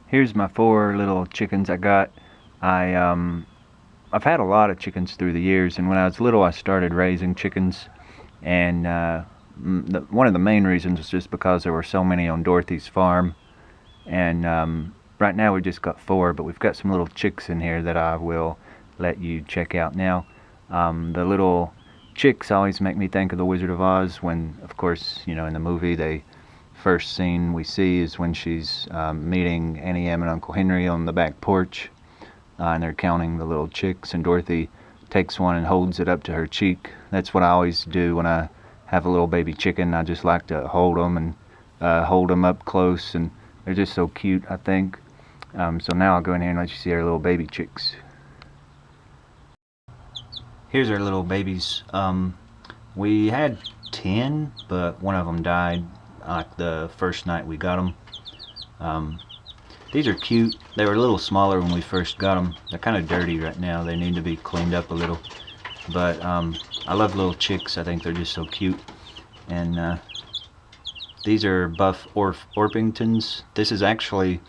Here's my 4 little chickens I got. I've had a lot of chickens through the years, and when I was little I started raising chickens, and one of the main reasons was just because there were so many on Dorothy's farm. And right now we just got 4, but we've got some little chicks in here that I will let you check out now. The little chicks always make me think of the Wizard of Oz when, of course, in the movie, the first scene we see is when she's meeting Auntie Em and Uncle Henry on the back porch, and they're counting the little chicks, and Dorothy takes one and holds it up to her cheek. That's what I always do when I have a little baby chicken. I just like to hold them and hold them up close, and they're just so cute, I think. So now I'll go in here and let you see our little baby chicks. Here's our little babies. We had 10, but one of them died like the first night we got them. These are cute. They were a little smaller when we first got them. They're kind of dirty right now. They need to be cleaned up a little. But I love little chicks. I think they're just so cute. And these are buff Orpingtons. This is actually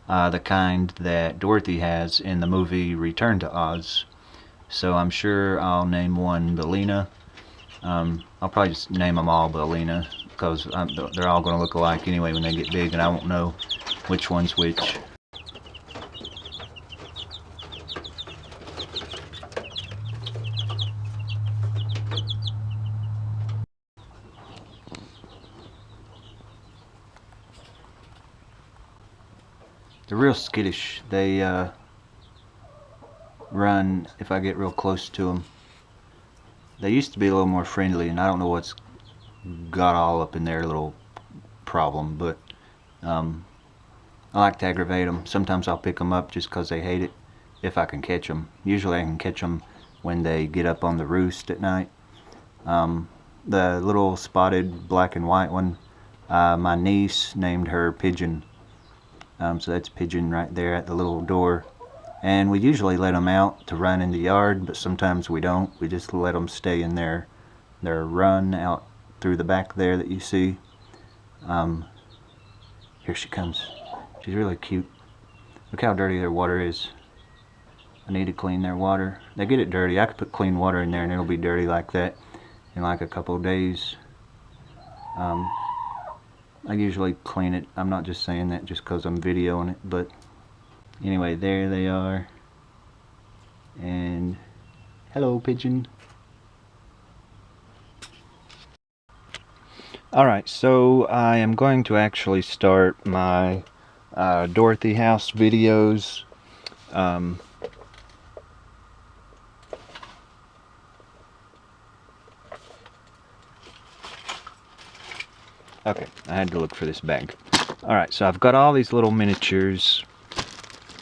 the kind that Dorothy has in the movie Return to Oz. So I'm sure I'll name one Bellina. I'll probably just name them all Bellina, because they're all going to look alike anyway when they get big, and I won't know which one's which. They're real skittish. They run if I get real close to them. They used to be a little more friendly, and I don't know what's got all up in their little problem, but I like to aggravate them. Sometimes I'll pick them up just because they hate it, if I can catch them. Usually I can catch them when they get up on the roost at night. The little spotted black and white one, my niece named her Pigeon. So that's Pigeon right there at the little door. And we usually let them out to run in the yard, but sometimes we don't. We just let them stay in their run out through the back there that you see. Here she comes. She's really cute. Look how dirty their water is. I need to clean their water. They get it dirty. I could put clean water in there and it'll be dirty like that in like a couple of days. I usually clean it. I'm not just saying that just because I'm videoing it, but anyway, there they are. And hello, Pigeon. Alright, so I am going to actually start my Dorothy house videos. Okay, I had to look for this bag. Alright, so I've got all these little miniatures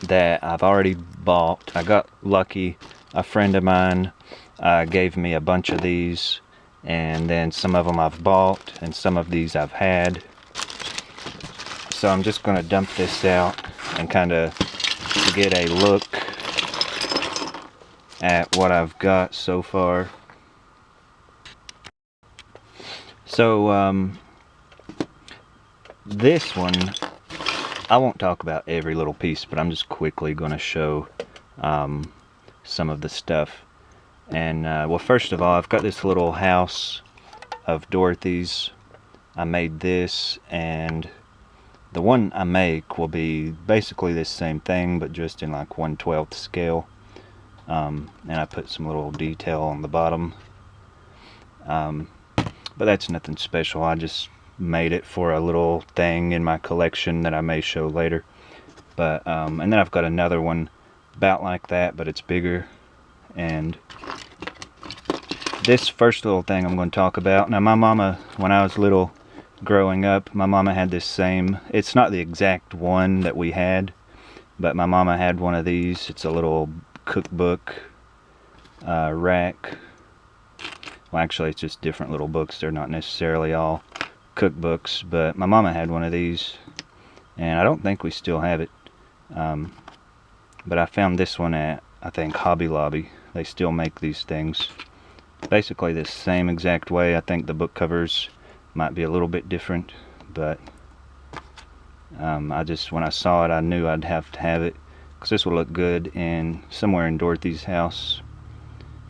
that I've already bought. I got lucky. A friend of mine gave me a bunch of these, and then some of them I've bought and some of these I've had. So I'm just going to dump this out and kind of get a look at what I've got so far. So this one, I won't talk about every little piece, but I'm just quickly going to show some of the stuff. And well, first of all, I've got this little house of Dorothy's. I made this, and the one I make will be basically this same thing, but just in like 1/12 scale. And I put some little detail on the bottom. But that's nothing special. I just made it for a little thing in my collection that I may show later. But and then I've got another one about like that, but it's bigger. And this first little thing I'm going to talk about. Now, my mama, when I was little, growing up, my mama had this same, it's not the exact one that we had, but my mama had one of these. It's a little cookbook rack. Well, actually, it's just different little books. They're not necessarily all cookbooks, but my mama had one of these, and I don't think we still have it. But I found this one at, I think, Hobby Lobby. They still make these things. Basically the same exact way. I think the book covers might be a little bit different, but When I saw it, I knew I'd have to have it, because this will look good in somewhere in Dorothy's house.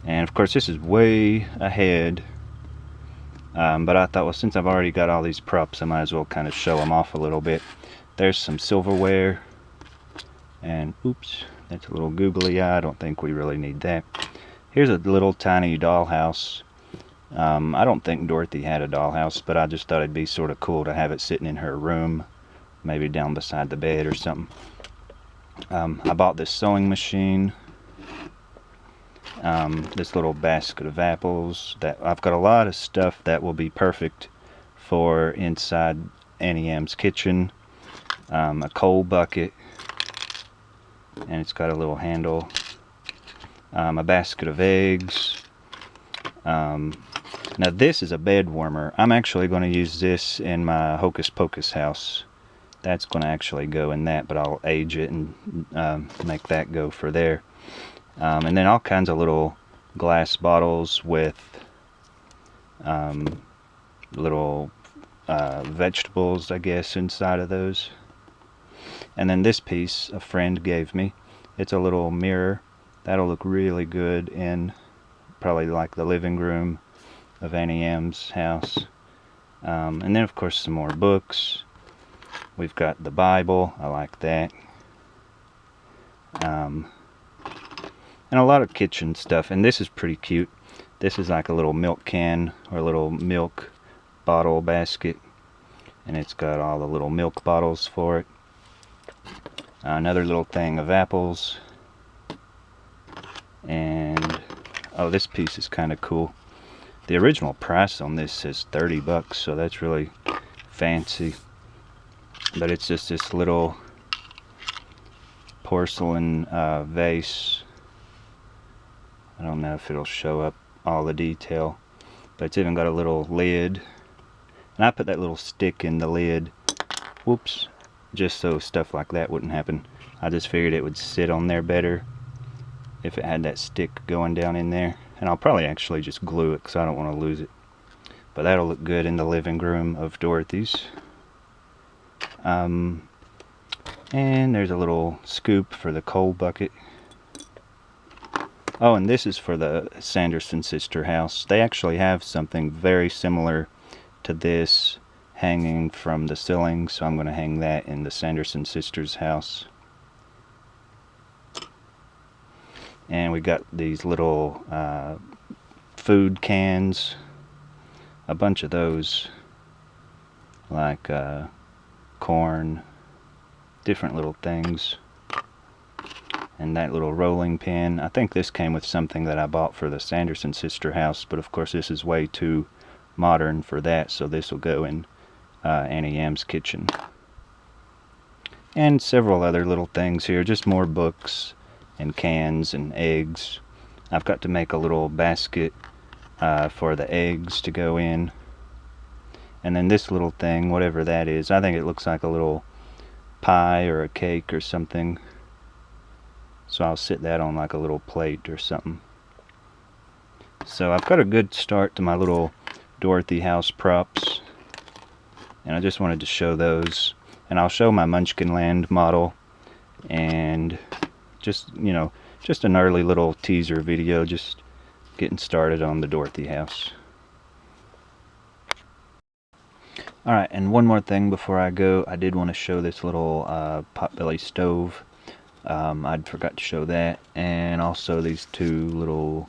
And of course this is way ahead, but I thought, well, since I've already got all these props, I might as well kind of show them off a little bit. There's some silverware, and oops, that's a little googly eye. I don't think we really need that. Here's a little tiny dollhouse. I don't think Dorothy had a dollhouse, but I just thought it'd be sort of cool to have it sitting in her room, maybe down beside the bed or something. I bought this sewing machine, this little basket of apples. That I've got a lot of stuff that will be perfect for inside Annie M's kitchen. A coal bucket, and it's got a little handle. A basket of eggs. Now this is a bed warmer. I'm actually going to use this in my Hocus Pocus house. That's going to actually go in that, but I'll age it and make that go for there. And then all kinds of little glass bottles with little vegetables, I guess, inside of those. And then this piece a friend gave me. It's a little mirror. That'll look really good in probably like the living room of Annie M's house. And then of course some more books. We've got the Bible. I like that. And a lot of kitchen stuff. And this is pretty cute. This is like a little milk can or a little milk bottle basket. And it's got all the little milk bottles for it. Another little thing of apples. And oh, this piece is kind of cool. The original price on this says $30, so that's really fancy. But it's just this little porcelain vase. I don't know if it'll show up all the detail, but it's even got a little lid. And I put that little stick in the lid, whoops, just so stuff like that wouldn't happen. I just figured it would sit on there better if it had that stick going down in there. And I'll probably actually just glue it because I don't want to lose it. But that'll look good in the living room of Dorothy's. And there's a little scoop for the coal bucket. Oh, and this is for the Sanderson sister house. They actually have something very similar to this hanging from the ceiling, so I'm going to hang that in the Sanderson sisters house. And we got these little food cans, a bunch of those, like corn, different little things. And that little rolling pin. I think this came with something that I bought for the Sanderson sister house, but of course this is way too modern for that, so this will go in Annie M's kitchen. And several other little things here, just more books and cans and eggs. I've got to make a little basket for the eggs to go in. And then this little thing, whatever that is, I think it looks like a little pie or a cake or something. So I'll sit that on like a little plate or something. So I've got a good start to my little Dorothy house props. And I just wanted to show those. And I'll show my Munchkinland model. And just, you know, just an early little teaser video, just getting started on the Dorothy house. Alright, and one more thing before I go. I did want to show this little potbelly stove. I'd forgot to show that, and also these two little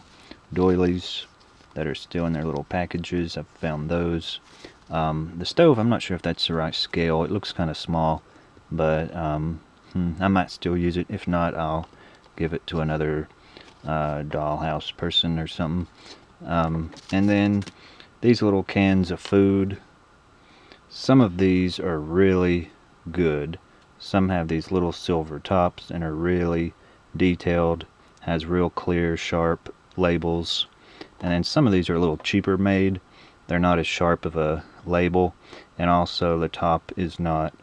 doilies that are still in their little packages. I've found those. The stove, I'm not sure if that's the right scale. It looks kind of small, but I might still use it. If not, I'll give it to another dollhouse person or something. And then these little cans of food. Some of these are really good. Some have these little silver tops and are really detailed, has real clear, sharp labels. And then some of these are a little cheaper made. They're not as sharp of a label, and also the top is not,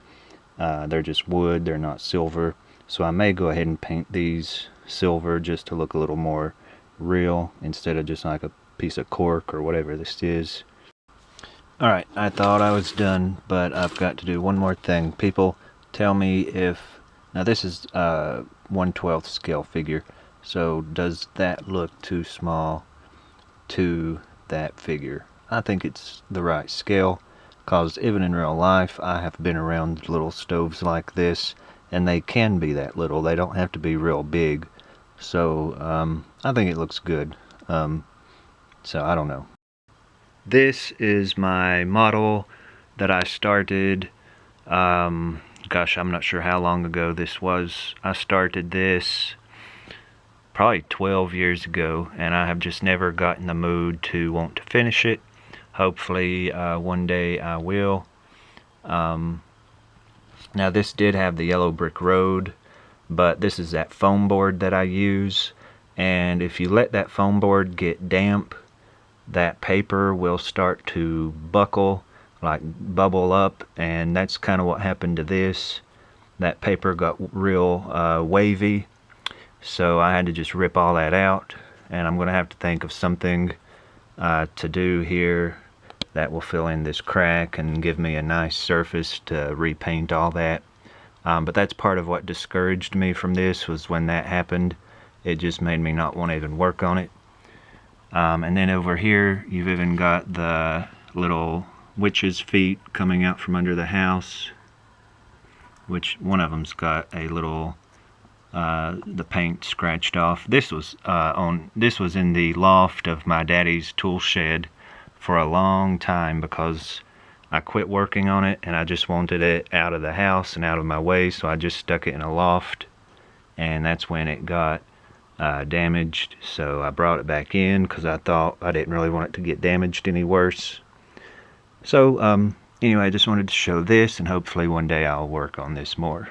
they're just wood, they're not silver. So I may go ahead and paint these silver just to look a little more real instead of just like a piece of cork or whatever this is. Alright, I thought I was done, but I've got to do one more thing. People tell me if, now this is 1/12 scale figure, so does that look too small to that figure? I think it's the right scale, because even in real life I have been around little stoves like this, and they can be that little. They don't have to be real big. So I think it looks good. So I don't know. This is my model that I started, gosh, I'm not sure how long ago this was. I started this probably 12 years ago, and I have just never gotten the mood to want to finish it. Hopefully one day I will. Now this did have the yellow brick road, but this is that foam board that I use, and if you let that foam board get damp, that paper will start to buckle, like bubble up, and that's kind of what happened to this. That paper got real wavy, so I had to just rip all that out, and I'm going to have to think of something to do here that will fill in this crack and give me a nice surface to repaint all that. But that's part of what discouraged me from this, was when that happened. It just made me not want to even work on it. And then over here you've even got the little witch's feet coming out from under the house, which one of them's got a little the paint scratched off. This was in the loft of my daddy's tool shed for a long time, because I quit working on it and I just wanted it out of the house and out of my way, so I just stuck it in a loft, and that's when it got damaged. So I brought it back in because I thought I didn't really want it to get damaged any worse. So anyway, I just wanted to show this, and hopefully one day I'll work on this more.